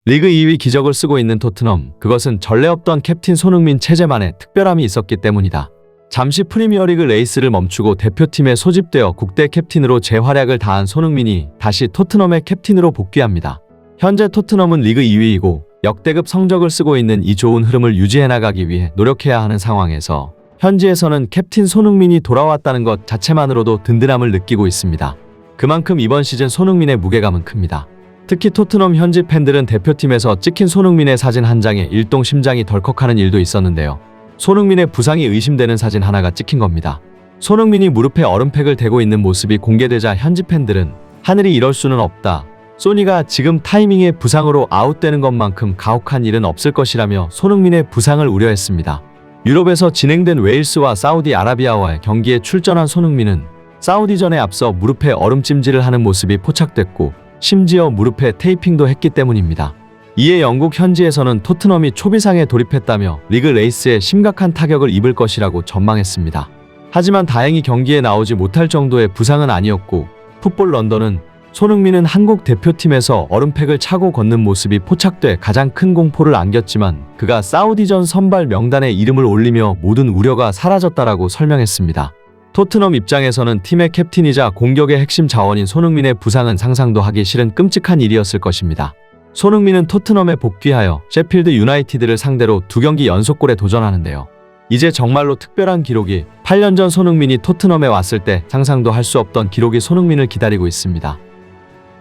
리그 2위 기적을 쓰고 있는 토트넘, 그것은 전례 없던 캡틴 손흥민 체제만의 특별함이 있었기 때문이다. 잠시 프리미어리그 레이스를 멈추고 대표팀에 소집되어 국대 캡틴으로 재활약을 다한 손흥민이 다시 토트넘의 캡틴으로 복귀합니다. 현재 토트넘은 리그 2위이고 역대급 성적을 쓰고 있는 이 좋은 흐름을 유지해 나가기 위해 노력해야 하는 상황에서 현지에서는 캡틴 손흥민이 돌아왔다는 것 자체만으로도 든든함을 느끼고 있습니다. 그만큼 이번 시즌 손흥민의 무게감은 큽니다. 특히 토트넘 현지 팬들은 대표팀에서 찍힌 손흥민의 사진 한 장에 일동 심장이 덜컥하는 일도 있었는데요. 손흥민의 부상이 의심되는 사진 하나가 찍힌 겁니다. 손흥민이 무릎에 얼음팩을 대고 있는 모습이 공개되자 현지 팬들은 하늘이 이럴 수는 없다. 소니가 지금 타이밍에 부상으로 아웃되는 것만큼 가혹한 일은 없을 것이라며 손흥민의 부상을 우려했습니다. 유럽에서 진행된 웨일스와 사우디아라비아와의 경기에 출전한 손흥민은 사우디전에 앞서 무릎에 얼음찜질을 하는 모습이 포착됐고 심지어 무릎에 테이핑도 했기 때문입니다. 이에 영국 현지에서는 토트넘이 초비상에 돌입했다며 리그 레이스에 심각한 타격을 입을 것이라고 전망했습니다. 하지만 다행히 경기에 나오지 못할 정도의 부상은 아니었고 풋볼 런던은 손흥민은 한국 대표팀에서 얼음팩을 차고 걷는 모습이 포착돼 가장 큰 공포를 안겼지만 그가 사우디전 선발 명단에 이름을 올리며 모든 우려가 사라졌다라고 설명했습니다. 토트넘 입장에서는 팀의 캡틴이자 공격의 핵심 자원인 손흥민의 부상은 상상도 하기 싫은 끔찍한 일이었을 것입니다. 손흥민은 토트넘에 복귀하여 셰필드 유나이티드를 상대로 2경기 연속골에 도전하는데요. 이제 정말로 특별한 기록이 8년 전 손흥민이 토트넘에 왔을 때 상상도 할 수 없던 기록이 손흥민을 기다리고 있습니다.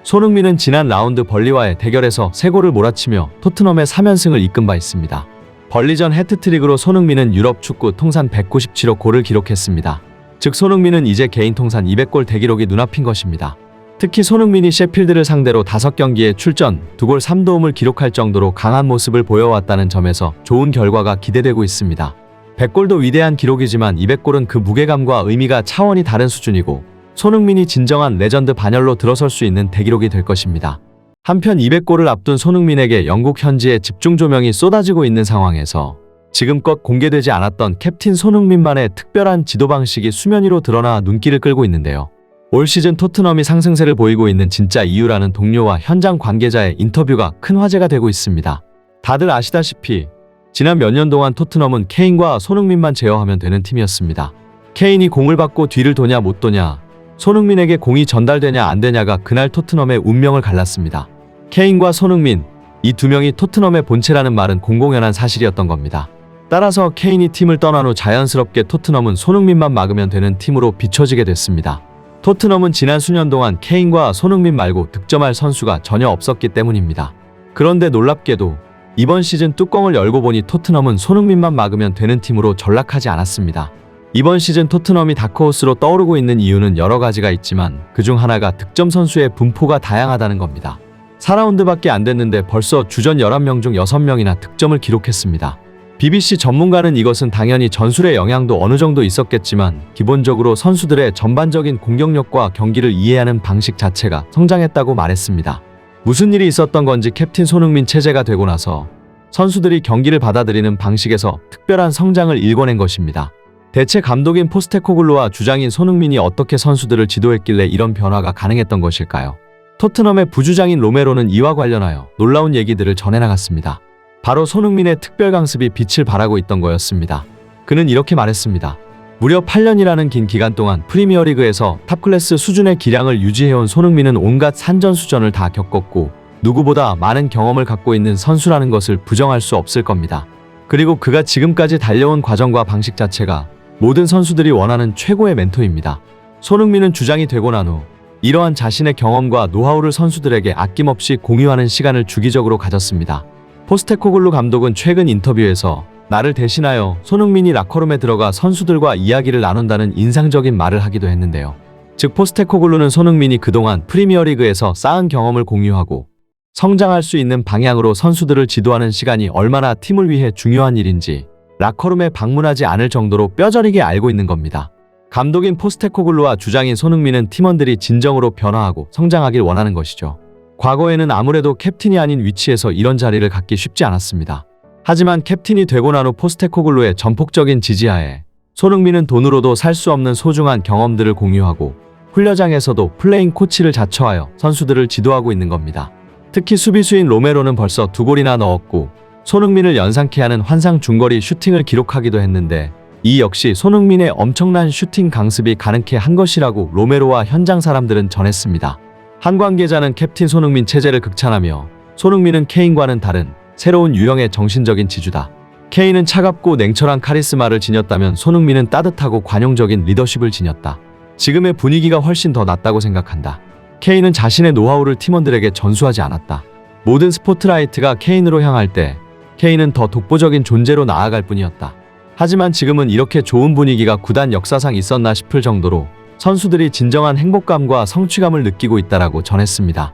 손흥민은 지난 라운드 벌리와의 대결에서 3골을 몰아치며 토트넘의 3연승을 이끈 바 있습니다. 벌리전 해트트릭으로 손흥민은 유럽 축구 통산 197호 골을 기록했습니다. 즉 손흥민은 이제 개인 통산 200골 대기록이 눈앞인 것입니다. 특히 손흥민이 셰필드를 상대로 5경기에 출전, 2골 3도움을 기록할 정도로 강한 모습을 보여왔다는 점에서 좋은 결과가 기대되고 있습니다. 100골도 위대한 기록이지만 200골은 그 무게감과 의미가 차원이 다른 수준이고 손흥민이 진정한 레전드 반열로 들어설 수 있는 대기록이 될 것입니다. 한편 200골을 앞둔 손흥민에게 영국 현지의 집중 조명이 쏟아지고 있는 상황에서 지금껏 공개되지 않았던 캡틴 손흥민만의 특별한 지도 방식이 수면 위로 드러나 눈길을 끌고 있는데요. 올 시즌 토트넘이 상승세를 보이고 있는 진짜 이유라는 동료와 현장 관계자의 인터뷰가 큰 화제가 되고 있습니다. 다들 아시다시피 지난 몇 년 동안 토트넘은 케인과 손흥민만 제어하면 되는 팀이었습니다. 케인이 공을 받고 뒤를 도냐 못 도냐, 손흥민에게 공이 전달되냐 안 되냐가 그날 토트넘의 운명을 갈랐습니다. 케인과 손흥민, 이 두 명이 토트넘의 본체라는 말은 공공연한 사실이었던 겁니다. 따라서 케인이 팀을 떠난 후 자연스럽게 토트넘은 손흥민만 막으면 되는 팀으로 비춰지게 됐습니다. 토트넘은 지난 수년 동안 케인과 손흥민 말고 득점할 선수가 전혀 없었기 때문입니다. 그런데 놀랍게도 이번 시즌 뚜껑을 열고 보니 토트넘은 손흥민만 막으면 되는 팀으로 전락하지 않았습니다. 이번 시즌 토트넘이 다크호스로 떠오르고 있는 이유는 여러 가지가 있지만 그중 하나가 득점 선수의 분포가 다양하다는 겁니다. 4라운드밖에 안 됐는데 벌써 주전 11명 중 6명이나 득점을 기록했습니다. BBC 전문가는 이것은 당연히 전술의 영향도 어느 정도 있었겠지만 기본적으로 선수들의 전반적인 공격력과 경기를 이해하는 방식 자체가 성장했다고 말했습니다. 무슨 일이 있었던 건지 캡틴 손흥민 체제가 되고 나서 선수들이 경기를 받아들이는 방식에서 특별한 성장을 일궈낸 것입니다. 대체 감독인 포스테코글루와 주장인 손흥민이 어떻게 선수들을 지도했길래 이런 변화가 가능했던 것일까요? 토트넘의 부주장인 로메로는 이와 관련하여 놀라운 얘기들을 전해나갔습니다. 바로 손흥민의 특별 강습이 빛을 발하고 있던 거였습니다. 그는 이렇게 말했습니다. 무려 8년이라는 긴 기간 동안 프리미어리그에서 탑클래스 수준의 기량을 유지해온 손흥민은 온갖 산전수전을 다 겪었고 누구보다 많은 경험을 갖고 있는 선수라는 것을 부정할 수 없을 겁니다. 그리고 그가 지금까지 달려온 과정과 방식 자체가 모든 선수들이 원하는 최고의 멘토입니다. 손흥민은 주장이 되고 난 후 이러한 자신의 경험과 노하우를 선수들에게 아낌없이 공유하는 시간을 주기적으로 가졌습니다. 포스테코글루 감독은 최근 인터뷰에서 나를 대신하여 손흥민이 라커룸에 들어가 선수들과 이야기를 나눈다는 인상적인 말을 하기도 했는데요. 즉 포스테코글루는 손흥민이 그동안 프리미어리그에서 쌓은 경험을 공유하고 성장할 수 있는 방향으로 선수들을 지도하는 시간이 얼마나 팀을 위해 중요한 일인지 라커룸에 방문하지 않을 정도로 뼈저리게 알고 있는 겁니다. 감독인 포스테코글루와 주장인 손흥민은 팀원들이 진정으로 변화하고 성장하길 원하는 것이죠. 과거에는 아무래도 캡틴이 아닌 위치에서 이런 자리를 갖기 쉽지 않았습니다. 하지만 캡틴이 되고 난 후 포스테코글루의 전폭적인 지지하에 손흥민은 돈으로도 살 수 없는 소중한 경험들을 공유하고 훈련장에서도 플레잉 코치를 자처하여 선수들을 지도하고 있는 겁니다. 특히 수비수인 로메로는 벌써 2골이나 넣었고 손흥민을 연상케 하는 환상 중거리 슈팅을 기록하기도 했는데 이 역시 손흥민의 엄청난 슈팅 강습이 가능케 한 것이라고 로메로와 현장 사람들은 전했습니다. 한 관계자는 캡틴 손흥민 체제를 극찬하며 손흥민은 케인과는 다른 새로운 유형의 정신적인 지주다. 케인은 차갑고 냉철한 카리스마를 지녔다면 손흥민은 따뜻하고 관용적인 리더십을 지녔다. 지금의 분위기가 훨씬 더 낫다고 생각한다. 케인은 자신의 노하우를 팀원들에게 전수하지 않았다. 모든 스포트라이트가 케인으로 향할 때 케인은 더 독보적인 존재로 나아갈 뿐이었다. 하지만 지금은 이렇게 좋은 분위기가 구단 역사상 있었나 싶을 정도로 선수들이 진정한 행복감과 성취감을 느끼고 있다라고 전했습니다.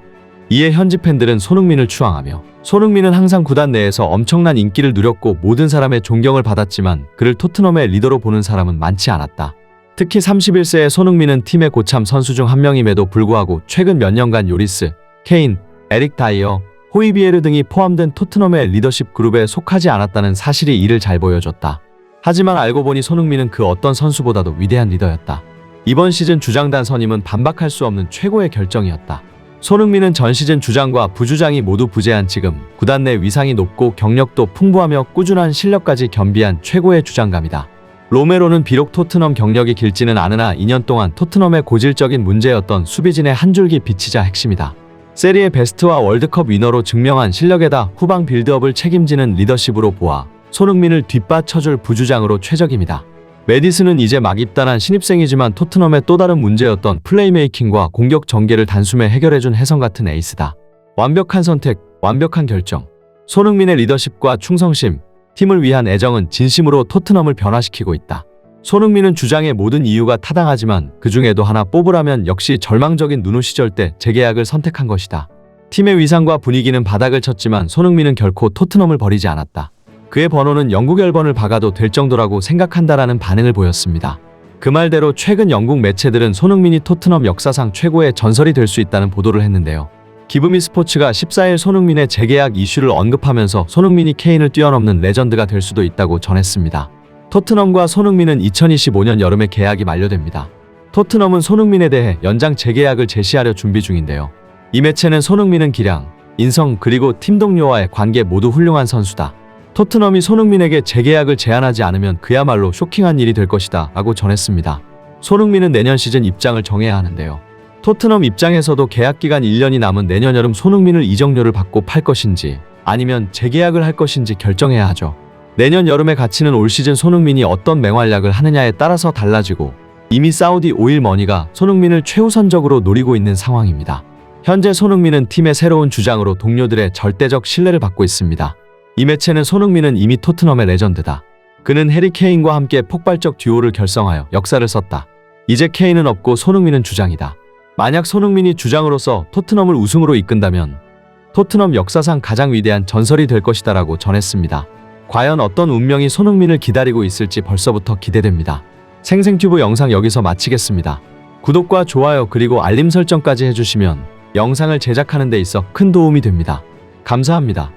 이에 현지 팬들은 손흥민을 추앙하며 손흥민은 항상 구단 내에서 엄청난 인기를 누렸고 모든 사람의 존경을 받았지만 그를 토트넘의 리더로 보는 사람은 많지 않았다. 특히 31세의 손흥민은 팀의 고참 선수 중 한 명임에도 불구하고 최근 몇 년간 요리스, 케인, 에릭 다이어, 호이비에르 등이 포함된 토트넘의 리더십 그룹에 속하지 않았다는 사실이 이를 잘 보여줬다. 하지만 알고 보니 손흥민은 그 어떤 선수보다도 위대한 리더였다. 이번 시즌 주장단 선임은 반박할 수 없는 최고의 결정이었다. 손흥민은 전 시즌 주장과 부주장이 모두 부재한 지금 구단 내 위상이 높고 경력도 풍부하며 꾸준한 실력까지 겸비한 최고의 주장감이다. 로메로는 비록 토트넘 경력이 길지는 않으나 2년 동안 토트넘의 고질적인 문제였던 수비진의 한 줄기 빛이자 핵심이다. 세리에 베스트와 월드컵 위너로 증명한 실력에다 후방 빌드업을 책임지는 리더십으로 보아 손흥민을 뒷받쳐줄 부주장으로 최적임이다. 메디슨은 이제 막 입단한 신입생이지만 토트넘의 또 다른 문제였던 플레이메이킹과 공격 전개를 단숨에 해결해준 혜성 같은 에이스다. 완벽한 선택, 완벽한 결정. 손흥민의 리더십과 충성심, 팀을 위한 애정은 진심으로 토트넘을 변화시키고 있다. 손흥민은 주장의 모든 이유가 타당하지만 그 중에도 하나 뽑으라면 역시 절망적인 누누 시절 때 재계약을 선택한 것이다. 팀의 위상과 분위기는 바닥을 쳤지만 손흥민은 결코 토트넘을 버리지 않았다. 그의 번호는 영국 10번을 박아도 될 정도라고 생각한다라는 반응을 보였습니다. 그 말대로 최근 영국 매체들은 손흥민이 토트넘 역사상 최고의 전설이 될 수 있다는 보도를 했는데요. 기브미 스포츠가 14일 손흥민의 재계약 이슈를 언급하면서 손흥민이 케인을 뛰어넘는 레전드가 될 수도 있다고 전했습니다. 토트넘과 손흥민은 2025년 여름에 계약이 만료됩니다. 토트넘은 손흥민에 대해 연장 재계약을 제시하려 준비 중인데요. 이 매체는 손흥민은 기량, 인성 그리고 팀 동료와의 관계 모두 훌륭한 선수다. 토트넘이 손흥민에게 재계약을 제안하지 않으면 그야말로 쇼킹한 일이 될 것이다 라고 전했습니다. 손흥민은 내년 시즌 입장을 정해야 하는데요. 토트넘 입장에서도 계약기간 1년이 남은 내년 여름 손흥민을 이적료를 받고 팔 것인지 아니면 재계약을 할 것인지 결정해야 하죠. 내년 여름의 가치는 올 시즌 손흥민이 어떤 맹활약을 하느냐에 따라서 달라지고 이미 사우디 오일 머니가 손흥민을 최우선적으로 노리고 있는 상황입니다. 현재 손흥민은 팀의 새로운 주장으로 동료들의 절대적 신뢰를 받고 있습니다. 이 매체는 손흥민은 이미 토트넘의 레전드다. 그는 해리 케인과 함께 폭발적 듀오를 결성하여 역사를 썼다. 이제 케인은 없고 손흥민은 주장이다. 만약 손흥민이 주장으로서 토트넘을 우승으로 이끈다면 토트넘 역사상 가장 위대한 전설이 될 것이다 라고 전했습니다. 과연 어떤 운명이 손흥민을 기다리고 있을지 벌써부터 기대됩니다. 생생튜브 영상 여기서 마치겠습니다. 구독과 좋아요 그리고 알림 설정까지 해주시면 영상을 제작하는 데 있어 큰 도움이 됩니다. 감사합니다.